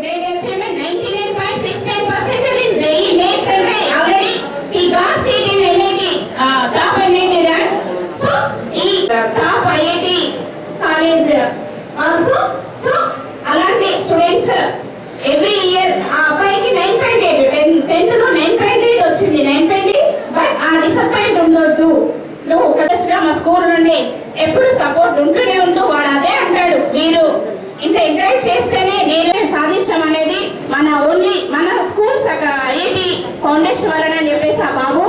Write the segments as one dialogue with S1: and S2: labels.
S1: Great achievement, 99.69% in JEE Mains survey. Already he got seat in NIT, top NIT rank. So he top IIT college also. So అలాంటి students every year ఆ అబ్బాయికి 9.8 10th లో 9.8 వచ్చింది 9.8. But ఆ disappoint ఉండొద్దు. నువ్వు కదస్గా మా school నుండి ఎప్పుడు సపోర్ట్ ఉంటూనే ఉంటూ వాడు అదే అంటాడు, మీరు ఇంత ఎంకరేజ్ చేస్తేనే నేను సాధించడం అనేది మన స్కూల్స్ ఐఐటి ఫౌండేషన్ వలన అని చెప్పేసి ఆ బాబు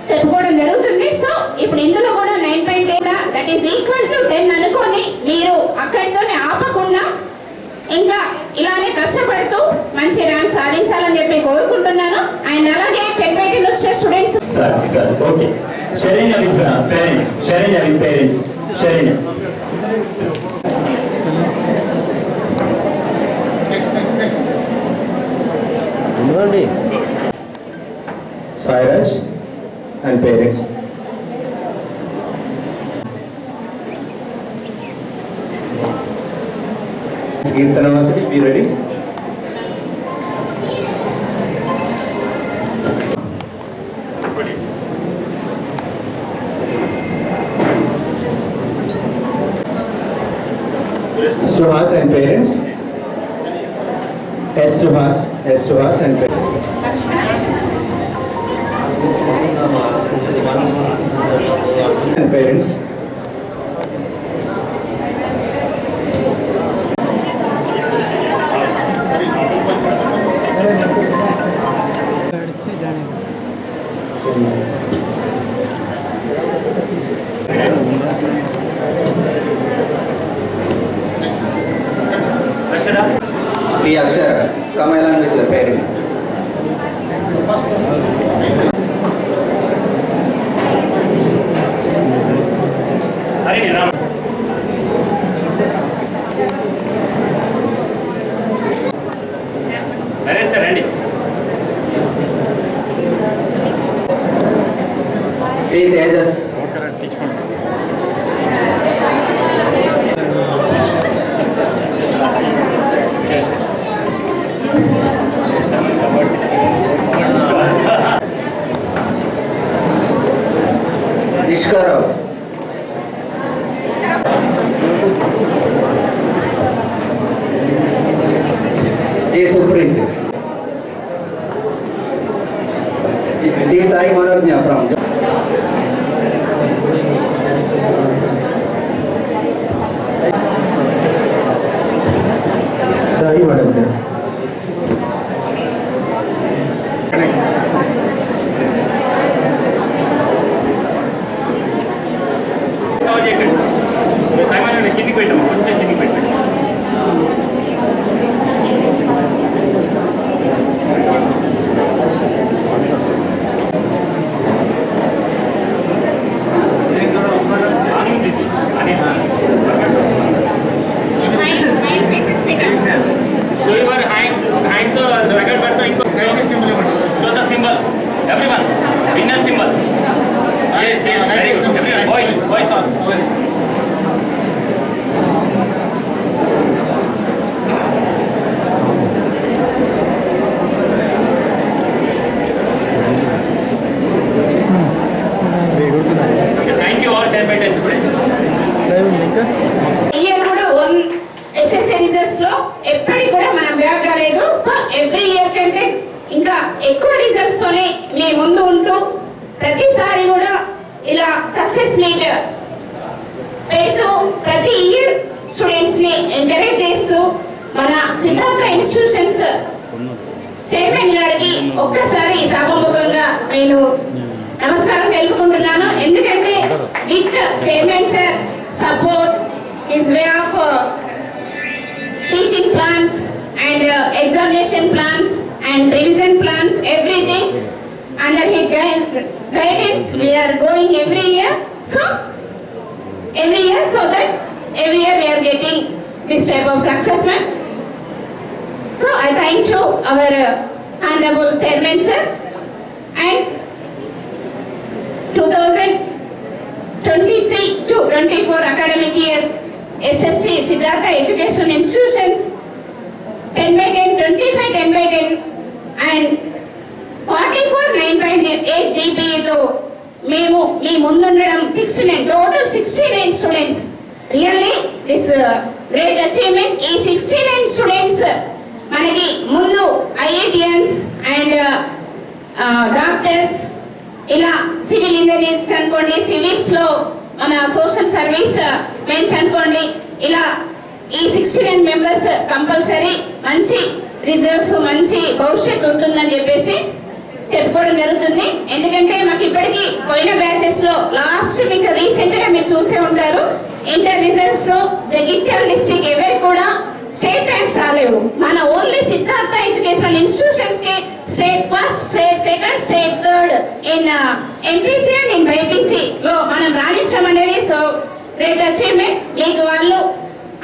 S1: చెప్పుకోవడం జరుగుతుంది. సో ఇప్పుడు ఇందులో కూడా 9.8 దట్ ఈస్ ఈక్వల్ టు 10 అనుకొని మీరు అక్కడితోనే ఆపకుండా ఇంకా ఇలానే కష్టపడుతూ మంచి ర్యాంక్ సాధించాలని చెప్పి కోరుకుంటున్నాను. అండ్ అలాగే 10/10 వచ్చిన students
S2: okay Sharenya with parents Sharenya Sairaj and parents. Kirtana Vasili, be ready. Suhas and parents. S. Suhas and parents. And parents.
S3: Be Akshara, come along with your parent. Be Tejas. Ishkarov. D. Suprit. D. Sai Manojna from
S2: Sai Manojna.
S4: కిందికి పెట్టాము, కొంచెం కిందికి పెట్టాము. Show your hands, hand to record button. Inko show the symbol. Everyone, winner symbol. Yes, very good. Everyone, boys on. Thank you all 10/10 students.
S1: Year కూడా SSC results లో ఎప్పటికి కూడా మనం బ్యాక్ కాలేదు. సో ఎవ్రీ ఇయర్ కంటే ఇంకా ఎక్కువ results తోనే మీ ముందు ఉంటూ ప్రతిసారి కూడా ఇలా సక్సెస్ మీట్ పెడుతూ ప్రతి ఇయర్ స్టూడెంట్స్ ని ఎంకరేజ్ చేస్తూ మన సిద్ధార్థ ఇన్స్టిట్యూషన్స్ చైర్మన్ గారికి ఒక్కసారి సభాముఖంగా నేను నమస్కారం తెలుపుకుంటున్నాను. ఎందుకంటే with chairman sir support his way of teaching plans and examination plans and revision plans everything under his guidance we are going every year so that every year we are getting this type of success. So I thank to our honorable chairman sir and 2023 to 24 academic year SSC Siddhartha Education Institutions 10 10/10, 25 10/10 and 44 9.8 GPAతో మేము మీ ముందుండడం 69 total 69 students. Really this great achievement. ఈ 69 students మనకి ముందు IITians and doctors, ఇలా civil engineers అనుకోండి, civils లో మన social service mens అనుకోండి, ఇలా ఈ 69 మెంబర్స్ కంపల్సరీ మంచి రిజల్ట్స్, మంచి భవిష్యత్తు ఉంటుందని చెప్పేసి చెప్పుకోవడం జరుగుతుంది. ఎందుకంటే మాకు ఇప్పటికీ పోయిన బ్యాచెస్ లో లాస్ట్ మీకు రీసెంట్ గా మీరు చూసే ఉంటారు, ఇంటర్ రిజల్ట్స్ లో జగిత్యాల డిస్ట్రిక్ట్ ఎవరు కూడా స్టేట్ ర్యాంక్స్ రాలేవు. మన ఓన్లీ సిద్ధార్థ ఎడ్యుకేషనల్ ఇన్స్టిట్యూషన్స్ కి state first, state second, state third in MPC and in BiPC లో మనం రాణించడం అనేది సో గ్రేట్ అచీవ్మెంట్. మీకు వాళ్ళు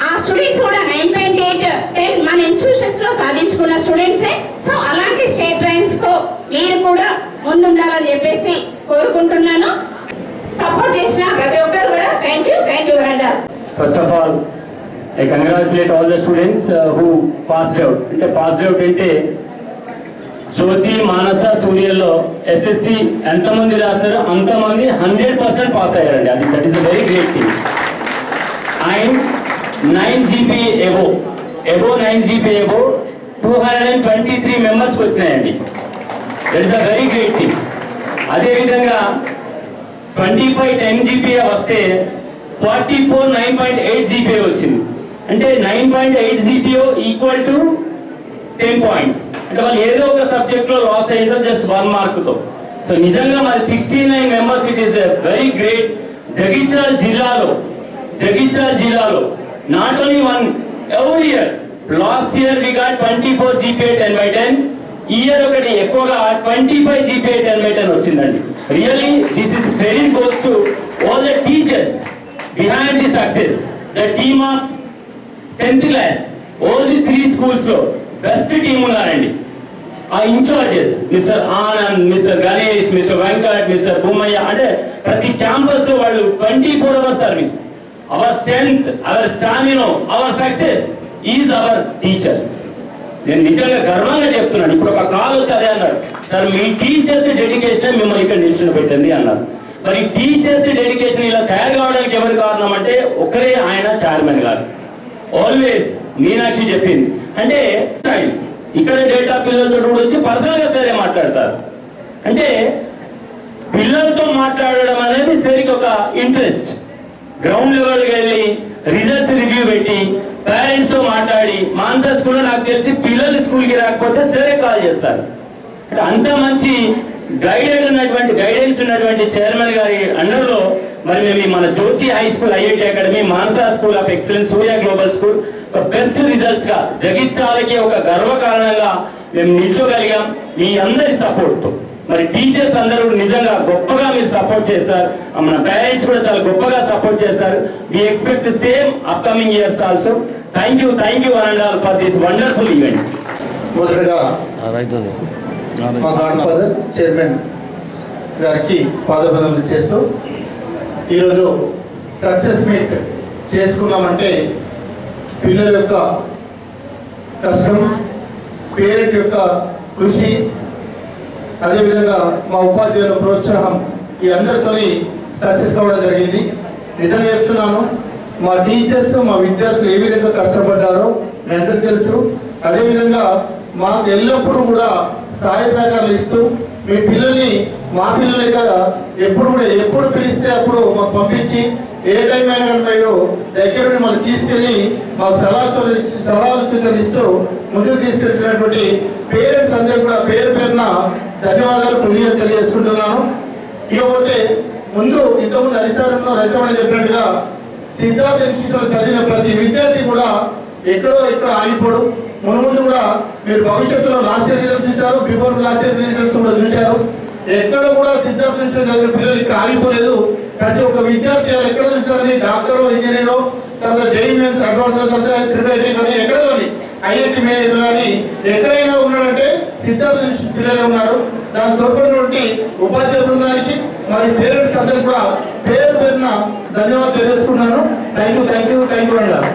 S1: ఆ స్టూడెంట్స్ కూడా 9.8 10 మన ఇన్స్టిట్యూషన్స్ లో సాధించుకున్న స్టూడెంట్సే. సో అలాంటి స్టేట్ ర్యాంక్స్ తో మీరు కూడా ముందుండాలని చెప్పేసి కోరుకుంటున్నాను. సపోర్ట్ చేసిన ప్రతి ఒక్కరు కూడా థ్యాంక్ యూ వరండా.
S5: First of all, I congratulate all the students who passed out. అంటే passed out అంటే జ్యోతి, మానస, సూర్యలో ఎస్ఎస్సి ఎంతమంది రాస్తారో అంతమంది 100% పాస్ అయ్యారండి. అది that is a very great thing. And 9 GPA above 9 GPA above 223 మెంబర్స్కి వచ్చినాయండి. That is a very great thing. అదేవిధంగా 25 10 GPA వస్తే 44 9.8 GPA వచ్చింది. అంటే 9.8 GPA ఈక్వల్ టు 10 పాయింట్స్. అంటే వాళ్ళు ఏదో ఒక సబ్జెక్ట్ లో లాస్ అయ్యారు జస్ట్ 1 మార్కుతో. సో నిజంగా మరి 69 members, it is very great. Jagtial జిల్లాలో not only one, every year last year we got 24 GPA 10/10. ఈ ఇయర్ ఒకటి ఎక్కువగా 25 GPA 10/10 వచ్చిందండి. Really this is credit goes to all the teachers behind the success. The team of 10th class, all the 3 schools లో best team ఉన్నారండి. ఆ incharges mister Anand, mister Ganesh, mister Venkat, mister Bommayya, అంటే ప్రతి campus లో వాళ్ళు 24 hours service. Our strength, our stamina, our success is our teachers. నేను నిజంగా గర్వంగా చెప్తున్నాను. ఇప్పుడు ఒక కాల్ వచ్చి అదే అన్నారు, సార్ మీ టీచర్స్ డెడికేషన్ మిమ్మల్ని ఇక్కడ నిల్చుని పెట్టింది అన్నారు. మరి టీచర్స్ డెడికేషన్ ఇలా తయారు కావడానికి ఎవరు కారణం అంటే ఒకరే, ఆయన చైర్మన్ గారు. ఆల్వేస్ మీనాక్షి చెప్పింది అంటే ఇక్కడ డేటా పిల్లలతో కూడా వచ్చి పర్సనల్ గా సరే మాట్లాడతారు. అంటే పిల్లలతో మాట్లాడడం అనేది సరికి ఒక ఇంట్రెస్ట్. గ్రౌండ్ లెవెల్కి వెళ్ళి రిజల్ట్స్ రివ్యూ పెట్టి పేరెంట్స్ తో మాట్లాడి, మాన్సా స్కూల్లో నాకు తెలిసి పిల్లలు స్కూల్కి రాకపోతే సరే కాల్ చేస్తారు. అంటే అంత మంచి గైడెన్స్ ఉన్నటువంటి చైర్మన్ గారి అండర్లో మరి మేము మన Jyothi high school, IIT academy, Mansa school of excellence, Surya global school ఒక బెస్ట్ రిజల్ట్స్ గా జగిత్యాలకి ఒక గర్వకారణంగా మేము నిల్చోగలిగాం మీ అందరి సపోర్ట్ తో. మరి టీచర్స్ అందరూ నిజంగా గొప్పగా మీరు సపోర్ట్ చేశారు. మన పేరెంట్స్ కూడా చాలా గొప్పగా సపోర్ట్ చేశారు. We expect same upcoming years also. Thank you one and all for this wonderful event.
S6: మొదటగా మా గాడ్ ఫాదర్ చైర్మన్ గారికి పాదవందనలు చేస్తూ ఈరోజు సక్సెస్ మీట్ చేసుకున్నామంటే పిల్లల యొక్క కష్టం, పేరెంట్ యొక్క కృషి, అదేవిధంగా మా ఉపాధ్యాయుల ప్రోత్సాహం ఈ అందరితో సక్సెస్ కావడం జరిగింది. నిజంగా చెప్తున్నాను, మా టీచర్స్, మా విద్యార్థులు ఏ విధంగా కష్టపడ్డారో మీ అందరికీ తెలుసు. అదేవిధంగా మాకు ఎల్లప్పుడూ కూడా సహాయ సహకారాలు ఇస్తూ మీ పిల్లల్ని మా పిల్లలే కదా ఎప్పుడు పిలిస్తే అప్పుడు మాకు పంపించి ఏ టైం అయినా కానీ మీరు దగ్గర నుండి మనం తీసుకెళ్ళి మాకు సలహాలు సూచనలు ఇస్తూ ముందుకు తీసుకెళ్తున్నటువంటి పేరెంట్స్ అందరూ కూడా పేరున ధన్యవాదాలు కృతజ్ఞతలు తెలియజేసుకుంటున్నాను. ఇకపోతే ఇంతకుముందు అధికారంలో రైతమని చెప్పినట్టుగా సిద్ధార్థ ఇన్స్టిట్యూట్లో చదివిన ప్రతి విద్యార్థి కూడా ఇక్కడ ఆగిపోవడం, ముందు కూడా మీరు భవిష్యత్తులో లాస్ట్ ఇయర్ రిజల్ట్స్ చూశారు, బిఫోర్ లాస్ట్ ఇయర్ రిజల్ట్స్ కూడా చూశారు. ఎక్కడ కూడా సిద్ధార్థ ఇన్స్టిట్యూట్ చదివిన పిల్లలు ఇక్కడ ఆగిపోలేదు. ప్రతి ఒక్క విద్యార్థి ఎక్కడ చూసినా కానీ డాక్టరో, ఇంజనీరో, తర్వాత జేఈమెన్స్, అడ్వాన్స్, తర్వాత త్రిబుల్ కానీ ఎక్కడ కానీ ఐఐటి మేనేజర్ కానీ ఎక్కడైనా ఉన్నాడంటే సిద్ధార్థ ఇన్స్టిట్యూట్ పిల్లలే ఉన్నారు. దాని తోడ్పడినటువంటి ఉపాధ్యాయ బృందానికి మరి పేరెంట్స్ అందరికీ కూడా పేరున ధన్యవాదాలు తెలియజేసుకున్నాను. థ్యాంక్ యూ అన్నారు.